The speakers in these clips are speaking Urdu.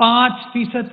5%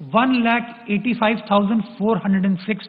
1,85,406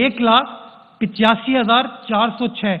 1,85,406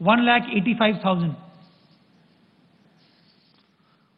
1,85,000।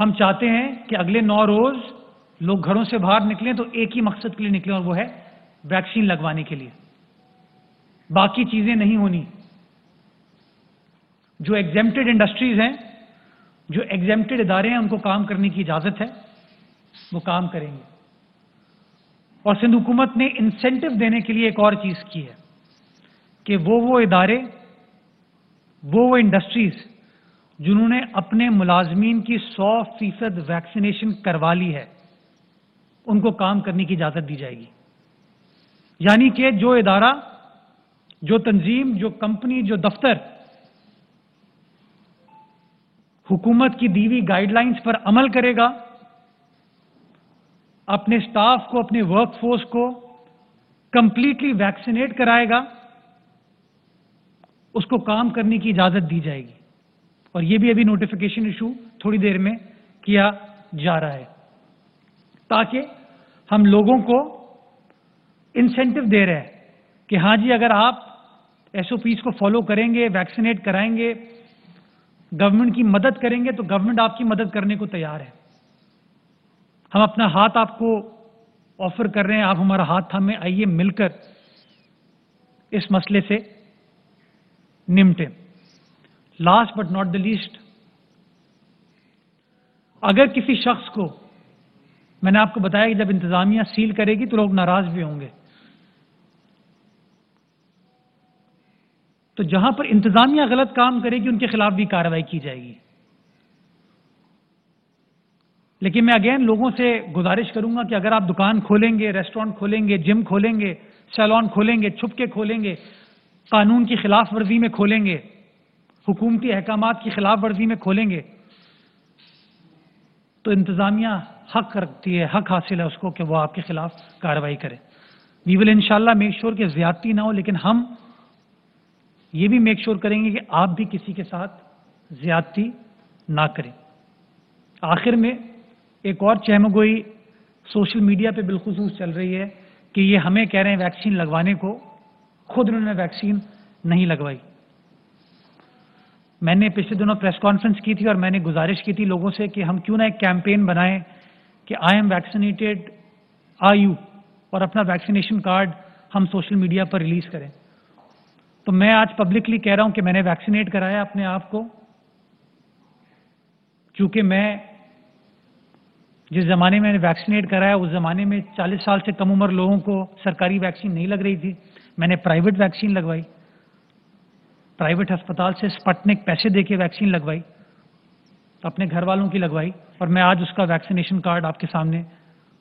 ہم چاہتے ہیں کہ اگلے 9 روز لوگ گھروں سے باہر نکلیں تو ایک ہی مقصد کے لیے نکلیں، اور وہ ہے ویکسین لگوانے کے لیے، باقی چیزیں نہیں ہونی۔ جو ایگزیمپٹڈ انڈسٹریز ہیں، جو ایگزیمپٹڈ ادارے ہیں، ان کو کام کرنے کی اجازت ہے، وہ کام کریں گے۔ اور سندھ حکومت نے انسینٹو دینے کے لیے ایک اور چیز کی ہے کہ وہ ادارے، وہ انڈسٹریز جنہوں نے اپنے ملازمین کی 100% ویکسینیشن کروا لی ہے، ان کو کام کرنے کی اجازت دی جائے گی۔ یعنی کہ جو ادارہ، جو تنظیم، جو کمپنی، جو دفتر حکومت کی دی ہوئی گائیڈ لائنز پر عمل کرے گا، اپنے سٹاف کو، اپنے ورک فورس کو کمپلیٹلی ویکسینیٹ کرائے گا، اس کو کام کرنے کی اجازت دی جائے گی۔ اور یہ بھی ابھی نوٹیفیکیشن ایشو تھوڑی دیر میں کیا جا رہا ہے، تاکہ ہم لوگوں کو انسینٹو دے رہے ہیں کہ ہاں جی، اگر آپ ایس او پیز کو فالو کریں گے، ویکسینیٹ کرائیں گے، گورنمنٹ کی مدد کریں گے، تو گورنمنٹ آپ کی مدد کرنے کو تیار ہے۔ ہم اپنا ہاتھ آپ کو آفر کر رہے ہیں، آپ ہمارا ہاتھ تھامیں، آئیے مل کر اس مسئلے سے نمٹیں۔ Last but not the least, اگر کسی شخص کو، میں نے آپ کو بتایا کہ جب انتظامیہ سیل کرے گی تو لوگ ناراض بھی ہوں گے، تو جہاں پر انتظامیہ غلط کام کرے گی ان کے خلاف بھی کارروائی کی جائے گی۔ لیکن میں اگین لوگوں سے گزارش کروں گا کہ اگر آپ دکان کھولیں گے، ریسٹورینٹ کھولیں گے، جم کھولیں گے، سیلون کھولیں گے، چھپ کے کھولیں گے، قانون کی خلاف ورزی میں کھولیں گے، حکومتی احکامات کی خلاف ورزی میں کھولیں گے، تو انتظامیہ حق رکھتی ہے، حق حاصل ہے اس کو کہ وہ آپ کے خلاف کارروائی کرے۔ وی ول انشاءاللہ میک شور کہ زیادتی نہ ہو، لیکن ہم یہ بھی میک شور کریں گے کہ آپ بھی کسی کے ساتھ زیادتی نہ کریں۔ آخر میں ایک اور چہمگوئی سوشل میڈیا پہ بالخصوص چل رہی ہے کہ یہ ہمیں کہہ رہے ہیں ویکسین لگوانے کو، خود انہوں نے ویکسین نہیں لگوائی۔ میں نے پچھلے دنوں پریس کانفرنس کی تھی اور میں نے گزارش کی تھی لوگوں سے کہ ہم کیوں نہ ایک کیمپین بنائیں کہ I am vaccinated, are you, اور اپنا ویکسینیشن کارڈ ہم سوشل میڈیا پر ریلیز کریں۔ تو میں آج پبلکلی کہہ رہا ہوں کہ میں نے ویکسینیٹ کرایا اپنے آپ کو، چونکہ میں جس زمانے میں نے ویکسینیٹ کرایا اس زمانے میں 40 سال سے کم عمر لوگوں کو سرکاری ویکسین نہیں لگ رہی تھی، میں نے پرائیویٹ ویکسین لگوائی، پرائیویٹ ہسپتال سے سپٹنک پیسے دے کے ویکسین لگوائی، اپنے گھر والوں کی لگوائی، اور میں آج اس کا ویکسینیشن کارڈ آپ کے سامنے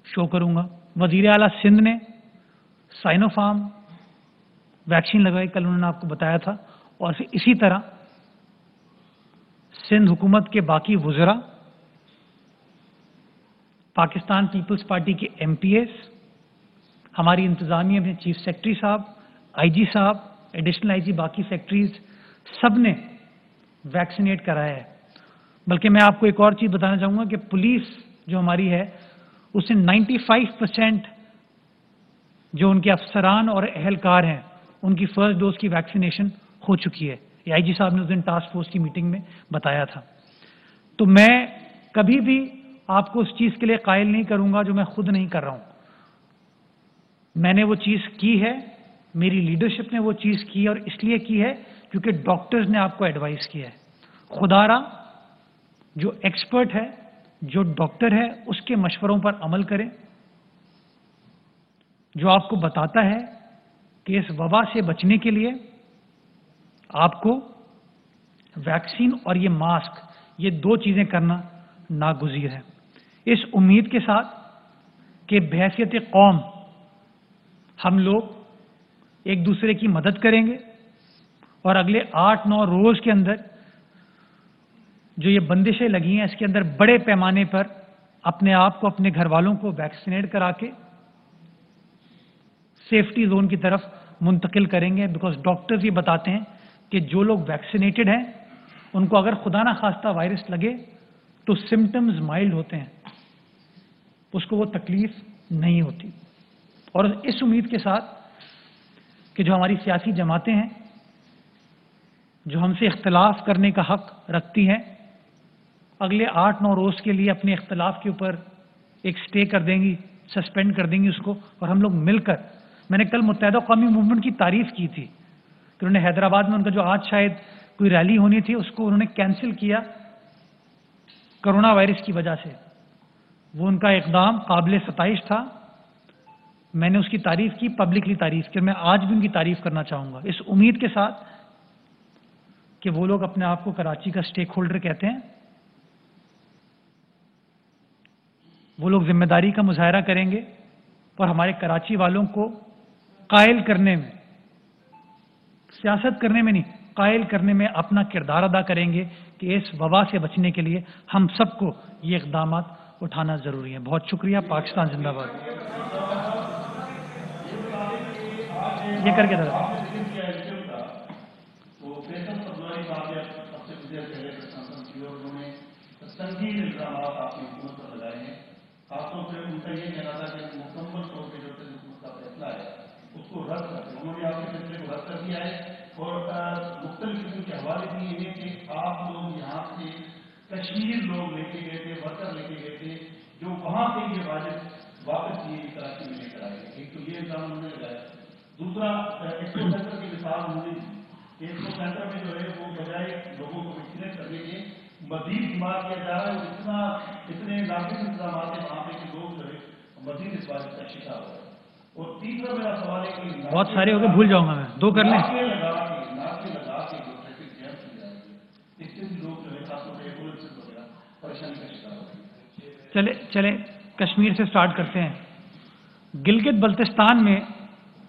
شو کروں گا۔ وزیر اعلیٰ سندھ نے سائنو فارم ویکسین لگوائی، کل انہوں نے آپ کو بتایا تھا، اور پھر اسی طرح سندھ حکومت کے باقی وزراء، پاکستان پیپلز پارٹی کے ایم پی ایز، ہماری انتظامیہ میں چیف سیکرٹری صاحب، آئی جی صاحب، ایڈیشنل آئی جی، باقی سیکرٹریز، سب نے ویکسینیٹ کرایا ہے۔ بلکہ میں آپ کو ایک اور چیز بتانا چاہوں گا کہ پولیس جو ہماری ہے اس نے 95% جو ان کے افسران اور اہلکار ہیں ان کی فرسٹ ڈوز کی ویکسینیشن ہو چکی ہے۔ یہ آئی جی صاحب نے اس دن ٹاسک فورس کی میٹنگ میں بتایا تھا۔ تو میں کبھی بھی آپ کو اس چیز کے لیے قائل نہیں کروں گا جو میں خود نہیں کر رہا ہوں۔ میں نے وہ چیز کی ہے، میری لیڈرشپ نے وہ چیز کی ہے، اور اس لیے کی ہے کیونکہ ڈاکٹرز نے آپ کو ایڈوائز کیا ہے۔ خدا را جو ایکسپرٹ ہے، جو ڈاکٹر ہے، اس کے مشوروں پر عمل کریں، جو آپ کو بتاتا ہے کہ اس وبا سے بچنے کے لیے آپ کو ویکسین اور یہ ماسک، یہ دو چیزیں کرنا ناگزیر ہے۔ اس امید کے ساتھ کہ بحیثیت قوم ہم لوگ ایک دوسرے کی مدد کریں گے، اور اگلے 8-9 روز کے اندر جو یہ بندشیں لگی ہیں اس کے اندر بڑے پیمانے پر اپنے آپ کو، اپنے گھر والوں کو ویکسینیٹ کرا کے سیفٹی زون کی طرف منتقل کریں گے۔ بیکاز ڈاکٹرز یہ بتاتے ہیں کہ جو لوگ ویکسینیٹڈ ہیں ان کو اگر خدا نہ خواستہ وائرس لگے تو سمٹمز مائلڈ ہوتے ہیں، اس کو وہ تکلیف نہیں ہوتی۔ اور اس امید کے ساتھ کہ جو ہماری سیاسی جماعتیں ہیں جو ہم سے اختلاف کرنے کا حق رکھتی ہیں، اگلے 8-9 روز کے لیے اپنے اختلاف کے اوپر ایک سٹے کر دیں گی، سسپینڈ کر دیں گی اس کو، اور ہم لوگ مل کر، میں نے کل متحدہ قومی موومنٹ کی تعریف کی تھی کہ انہوں نے حیدرآباد میں ان کا جو آج شاید کوئی ریلی ہونی تھی اس کو انہوں نے کینسل کیا کرونا وائرس کی وجہ سے. وہ ان کا اقدام قابل ستائش تھا. میں نے اس کی تعریف کی، پبلکلی تعریف کی، میں آج بھی ان کی تعریف کرنا چاہوں گا اس امید کے ساتھ کہ وہ لوگ اپنے آپ کو کراچی کا سٹیک ہولڈر کہتے ہیں. وہ لوگ ذمہ داری کا مظاہرہ کریں گے اور ہمارے کراچی والوں کو قائل کرنے میں، سیاست کرنے میں نہیں، قائل کرنے میں اپنا کردار ادا کریں گے کہ اس وبا سے بچنے کے لیے ہم سب کو یہ اقدامات اٹھانا ضروری ہے. بہت شکریہ. پاکستان زندہ باد. یہ کر کے سنگین الزامات آپ کی حکومت پر لگائے ہیں. خاص طور پہ ان کا یہ کہنا تھا کہ مکمل طور پہ جو حکومت کا فیصلہ ہے اس کو رد کر دیں. انہوں نے آپ کے فیصلے کو رد کر دیا ہے اور مختلف قسم کے حوالے دیے ہیں کہ آپ لوگ یہاں سے کشمیر لوگ لے کے گئے تھے، ورکر لے کے گئے تھے، جو وہاں سے یہ واجب واپس کیے کراچی میں لے کر آئے. ایک تو یہ الزام انہوں نے لگایا. دوسرا ایکسپو سینٹر کی مثال انہوں نے دی. ایکسپو سینٹر میں جو ہے وہ بجائے لوگوں کو ویکسینیٹ کرنے کے مزید بیمار کیا جا رہا ہے اور اتنے ناقص انتظامات ہیں وہاں پہ کہ لوگ جو ہے مزید اس بات کا شکار ہو رہے ہیں. اور تیسرا میرا سوال ہے کہ بہت سارے ہو گئے، بھول جاؤں گا میں، 2 کر لیں. ناکے لگا کے جو ٹریفک جیم کی جا رہی ہے اس سے بھی لوگ جو ہے خاص طور پہ ایمبولینس وغیرہ پریشانی کا شکار ہو رہے ہیں. چلے کشمیر سے سٹارٹ کرتے ہیں. گلگت بلتستان میں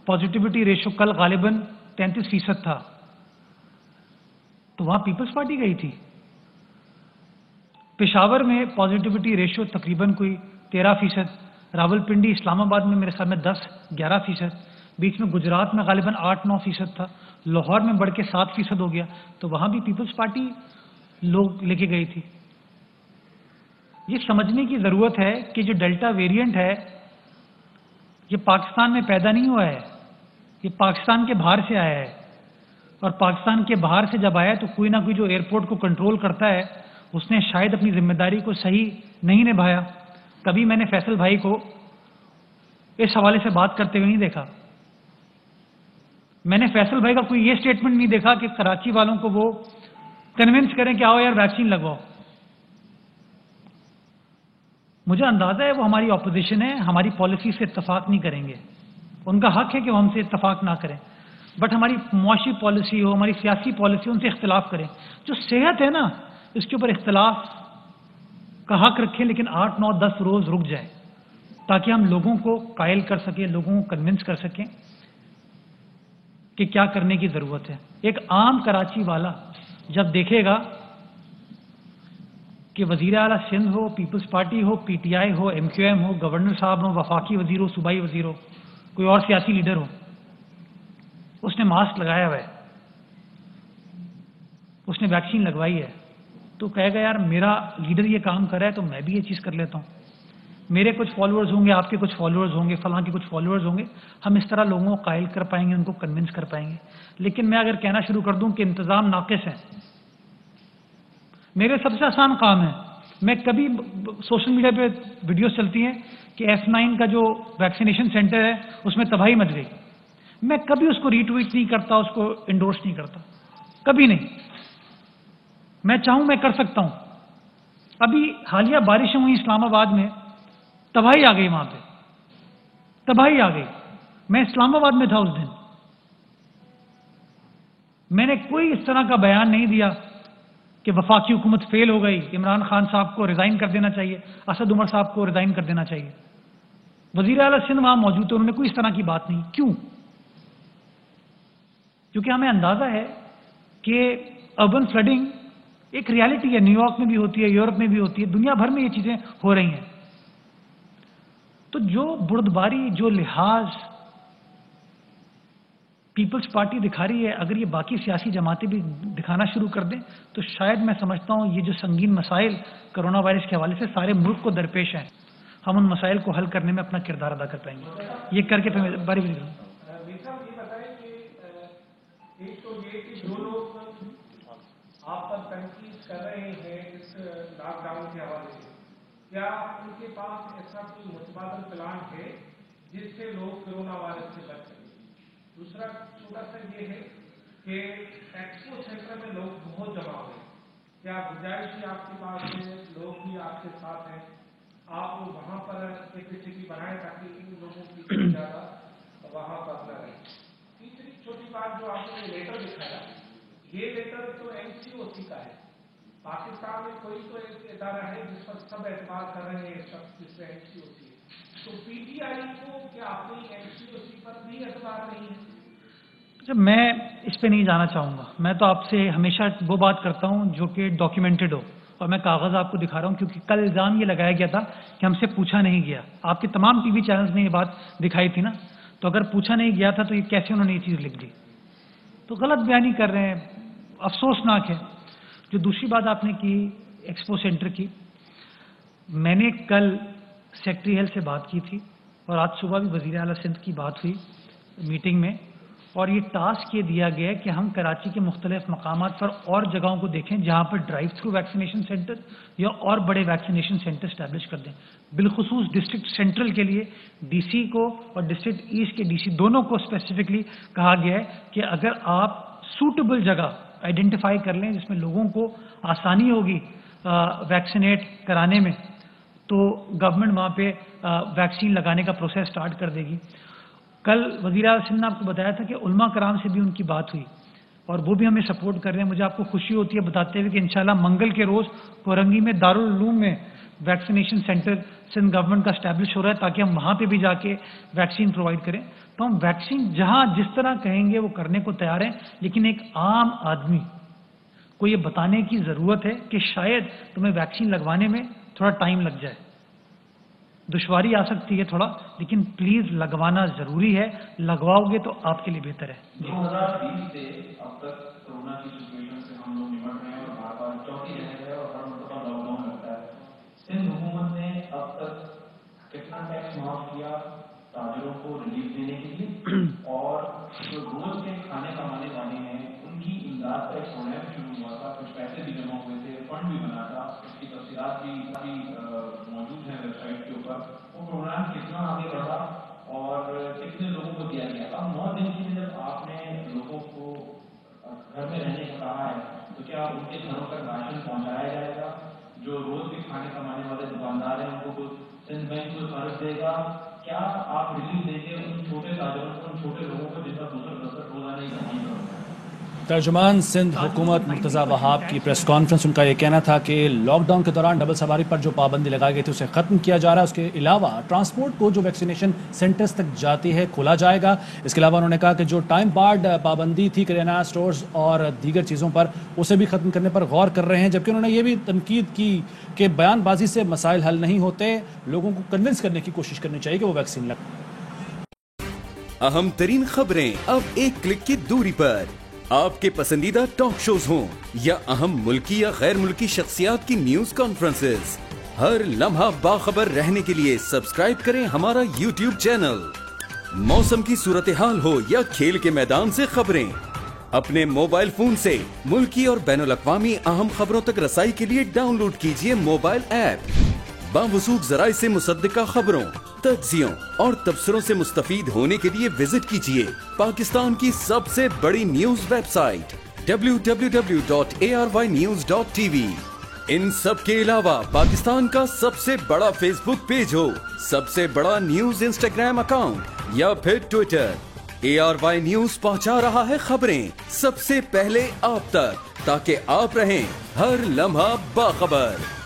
پازیٹیوٹی ریشو کل غالباً 33% تھا، تو وہاں پیپلز پارٹی گئی تھی. پشاور میں پازیٹیوٹی ریشو تقریباً کوئی 13%، راولپنڈی اسلام آباد میں میرے خیال میں 10-11%، بیچ میں گجرات میں غالباً 8-9% تھا، لاہور میں بڑھ کے 7% ہو گیا، تو وہاں بھی پیپلز پارٹی لوگ لے کے گئی تھی. یہ سمجھنے کی ضرورت ہے کہ جو ڈیلٹا ویریئنٹ ہے یہ پاکستان میں پیدا نہیں ہوا ہے، یہ پاکستان کے باہر سے آیا ہے. اور پاکستان کے باہر سے جب آیا تو کوئی نہ کوئی جو ایئرپورٹ کو کنٹرول کرتا ہے اس نے شاید اپنی ذمہ داری کو صحیح نہیں نبھایا. کبھی میں نے فیصل بھائی کو اس حوالے سے بات کرتے ہوئے نہیں دیکھا. میں نے فیصل بھائی کا کوئی یہ سٹیٹمنٹ نہیں دیکھا کہ کراچی والوں کو وہ کنونس کریں کہ آؤ یار ویکسین لگواؤ. مجھے اندازہ ہے وہ ہماری اپوزیشن ہے، ہماری پالیسی سے اتفاق نہیں کریں گے، ان کا حق ہے کہ وہ ہم سے اتفاق نہ کریں، بٹ ہماری معاشی پالیسی ہو، ہماری سیاسی پالیسی ہو، ان سے اختلاف کریں. جو صحت ہے نا اس کے اوپر اختلاف کا حق رکھیں، لیکن 8-9-10 روز رک جائے تاکہ ہم لوگوں کو قائل کر سکیں، لوگوں کو کنونس کر سکیں کہ کیا کرنے کی ضرورت ہے. ایک عام کراچی والا جب دیکھے گا کہ وزیر اعلیٰ سندھ ہو، پیپلز پارٹی ہو، پی ٹی آئی ہو، ایم کیو ایم ہو، گورنر صاحب ہو، وفاقی وزیر ہو، صوبائی وزیر ہو، کوئی اور سیاسی لیڈر ہو، اس نے ماسک لگایا ہوا ہے، اس نے ویکسین لگوائی ہے، تو کہے گا یار میرا لیڈر یہ کام کر رہا ہے تو میں بھی یہ چیز کر لیتا ہوں. میرے کچھ فالوورز ہوں گے، آپ کے کچھ فالوورز ہوں گے، فلاں کے کچھ فالوورز ہوں گے، ہم اس طرح لوگوں کو قائل کر پائیں گے، ان کو کنونس کر پائیں گے. لیکن میں اگر کہنا شروع کر دوں کہ انتظام ناقص ہے، میرے سب سے آسان کام ہے، میں کبھی سوشل میڈیا پہ ویڈیوز چلتی ہیں کہ F9 کا جو ویکسینیشن سینٹر ہے اس میں تباہی مچ گئی، میں کبھی اس کو ری ٹویٹ نہیں کرتا، اس کو انڈورس نہیں کرتا، کبھی نہیں. میں چاہوں میں کر سکتا ہوں. ابھی حالیہ بارشیں ہوئی اسلام آباد میں، تباہی آ گئی، وہاں پہ تباہی آ گئی. میں اسلام آباد میں تھا اس دن، میں نے کوئی اس طرح کا بیان نہیں دیا کہ وفاقی حکومت فیل ہو گئی، عمران خان صاحب کو ریزائن کر دینا چاہیے، اسد عمر صاحب کو ریزائن کر دینا چاہیے. وزیر اعلیٰ سندھ وہاں موجود تھے، انہوں نے کوئی اس طرح کی بات نہیں. کیوں؟ کیونکہ ہمیں اندازہ ہے کہ اربن فلڈنگ ایک ریالٹی ہے، نیو یارک میں بھی ہوتی ہے، یورپ میں بھی ہوتی ہے، دنیا بھر میں یہ چیزیں ہو رہی ہیں. تو جو بردباری، جو لحاظ پیپلز پارٹی دکھا رہی ہے، اگر یہ باقی سیاسی جماعتیں بھی دکھانا شروع کر دیں تو شاید میں سمجھتا ہوں یہ جو سنگین مسائل کرونا وائرس کے حوالے سے سارے ملک کو درپیش ہیں، ہم ان مسائل کو حل کرنے میں اپنا کردار ادا کر پائیں گے. یہ کر کے پھر باری باری آپ پر تنقید کر رہے ہیں اس لاک ڈاؤن کے حوالے سے، کیا ان کے پاس ایسا کوئی متبادل پلان ہے جس سے لوگ کرونا وائرس سے بچ سکیں؟ دوسرا چھوٹا سا یہ ہے کہ ایکسپو سینٹر میں لوگ بہت جمع ہوئے، کیا گنجائش بھی آپ کے پاس ہے، لوگ بھی آپ کے ساتھ ہیں، آپ وہاں پر کیپیسٹی بنائیں تاکہ ان لوگوں کی زیادہ وہاں پر نہ رہے؟ تیسری چھوٹی بات جو آپ نے لیٹر دکھایا، یہ لیٹر تو این سی او سی کا ہے، پاکستان میں کوئی تو ایک ادارہ ہے جس پر سب اعتبار کر رہے ہیں شخص جس سے این سی او سی ہے، تو پی ٹی آئی کو کیا اپنی این سی او سی پر بھی اعتبار نہیں ہے؟ جب میں اس پہ نہیں جانا چاہوں گا، میں تو آپ سے ہمیشہ وہ بات کرتا ہوں جو کہ ڈاکیومنٹڈ ہو، اور میں کاغذ آپ کو دکھا رہا ہوں کیونکہ کل الزام یہ لگایا گیا تھا کہ ہم سے پوچھا نہیں گیا. آپ کے تمام ٹی وی چینلز نے یہ بات دکھائی تھی نا، تو اگر پوچھا نہیں گیا تھا تو یہ کیسے انہوں نے یہ چیز لکھ دی؟ تو غلط بیانی کر رہے ہیں، افسوسناک ہے. جو دوسری بات آپ نے کی ایکسپو سینٹر کی، میں نے کل سیکٹری ہیلتھ سے بات کی تھی اور آج صبح بھی وزیر اعلیٰ سندھ کی بات ہوئی میٹنگ میں، اور یہ ٹاسک یہ دیا گیا کہ ہم کراچی کے مختلف مقامات پر اور جگہوں کو دیکھیں جہاں پر ڈرائیو تھرو ویکسینیشن سینٹر یا اور بڑے ویکسینیشن سینٹر اسٹیبلش کر دیں. بالخصوص ڈسٹرکٹ سینٹرل کے لیے ڈی سی کو اور ڈسٹرکٹ ایسٹ کے ڈی سی دونوں کو اسپیسیفکلی کہا گیا ہے کہ اگر آپ سوٹیبل جگہ آئیڈینٹیفائی کر لیں جس میں لوگوں کو آسانی ہوگی ویکسینیٹ کرانے میں، تو گورنمنٹ وہاں پہ ویکسین لگانے کا پروسیس سٹارٹ کر دے گی. کل وزیر اعلیٰ سندھ نے آپ کو بتایا تھا کہ علماء کرام سے بھی ان کی بات ہوئی اور وہ بھی ہمیں سپورٹ کر رہے ہیں. مجھے آپ کو خوشی ہوتی ہے بتاتے ہوئے کہ انشاءاللہ منگل کے روز کورنگی میں دارالعلوم میں ویکسینیشن سینٹر سندھ گورنمنٹ کا اسٹیبلش ہو رہا ہے تاکہ ہم وہاں پہ بھی جا کے ویکسین پرووائڈ کریں. تو ہم ویکسین جہاں جس طرح کہیں گے وہ کرنے کو تیار ہیں، لیکن ایک عام آدمی کو یہ بتانے کی ضرورت ہے کہ شاید تمہیں ویکسین لگوانے میں تھوڑا ٹائم لگ جائے، دشواری آ سکتی ہے تھوڑا، لیکن پلیز لگوانا ضروری ہے. لگواؤ گے تو آپ کے لیے بہتر ہے. 2020 سے اب تک کورونا کی سچویشن سے ہم لوگ نمٹ رہے ہیں اور بار بار چوکی رہے ہیں اور ہر مرتبہ لاک ڈاؤن لگتا ہے. سندھ حکومت نے اب تک کتنا ٹیکس معاف کیا تاجروں کو ریلیف دینے کے لیے، اور جو روز کے کھانے کمانے والے ہیں ان کی امداد کا ایک پروگرام شروع ہوا تھا، کچھ پیسے بھی جمع ہوئے تھے، فنڈ بھی بنا تھا، اس کی تفصیلات بھی موجود ہیں ویب سائٹ کے اوپر. وہ پروگرام کتنا آگے بڑھا اور کتنے لوگوں کو دیا گیا؟ اب 9 دن کے لیے جب آپ نے لوگوں کو گھر میں رہنے کو کہا ہے تو کیا ان کے گھروں تک راشن پہنچایا جائے گا؟ جو روز کے کھانے کمانے والے دکاندار ہیں ان کو سندھ بینک کو قرض دے گا؟ کیا آپ ریلیف دیں گے ان چھوٹے تاجروں کو، ان چھوٹے لوگوں کو جن کا دوسرا روزانہ ہی کمائی کرتا ہے؟ ترجمان سندھ حکومت مرتضی وہاب کی پریس کانفرنس، ان کا یہ کہنا تھا کہ لاک ڈاؤن کے دوران ڈبل سواری پر جو پابندی لگائی گئی تھی اسے ختم کیا جا رہا ہے. اس کے علاوہ ٹرانسپورٹ کو جو ویکسینیشن سینٹرز تک جاتی ہے کھولا جائے گا. اس کے علاوہ انہوں نے کہا کہ جو ٹائم بارڈ پابندی تھی کریانہ سٹورز اور دیگر چیزوں پر اسے بھی ختم کرنے پر غور کر رہے ہیں. جبکہ انہوں نے یہ بھی تنقید کی کہ بیان بازی سے مسائل حل نہیں ہوتے، لوگوں کو کنونس کرنے کی کوشش کرنی چاہیے کہ وہ ویکسین لگائیں. اہم ترین خبریں اب ایک کلک کی دوری پر، آپ کے پسندیدہ ٹاک شوز ہوں یا اہم ملکی یا غیر ملکی شخصیات کی نیوز کانفرنسز، ہر لمحہ باخبر رہنے کے لیے سبسکرائب کریں ہمارا یوٹیوب چینل. موسم کی صورتحال ہو یا کھیل کے میدان سے خبریں، اپنے موبائل فون سے ملکی اور بین الاقوامی اہم خبروں تک رسائی کے لیے ڈاؤن لوڈ کیجیے موبائل ایپ. باوثوق ذرائع سے مصدقہ خبروں، تجزیوں اور تبصروں سے مستفید ہونے کے لیے وزٹ کیجیے پاکستان کی سب سے بڑی نیوز ویب سائٹ www.arYnews.tv. ان سب کے علاوہ پاکستان کا سب سے بڑا فیس بک پیج ہو، سب سے بڑا نیوز انسٹاگرام اکاؤنٹ یا پھر ٹویٹر، ARY نیوز پہنچا رہا ہے خبریں سب سے پہلے آپ تک تاکہ آپ رہیں ہر لمحہ باخبر.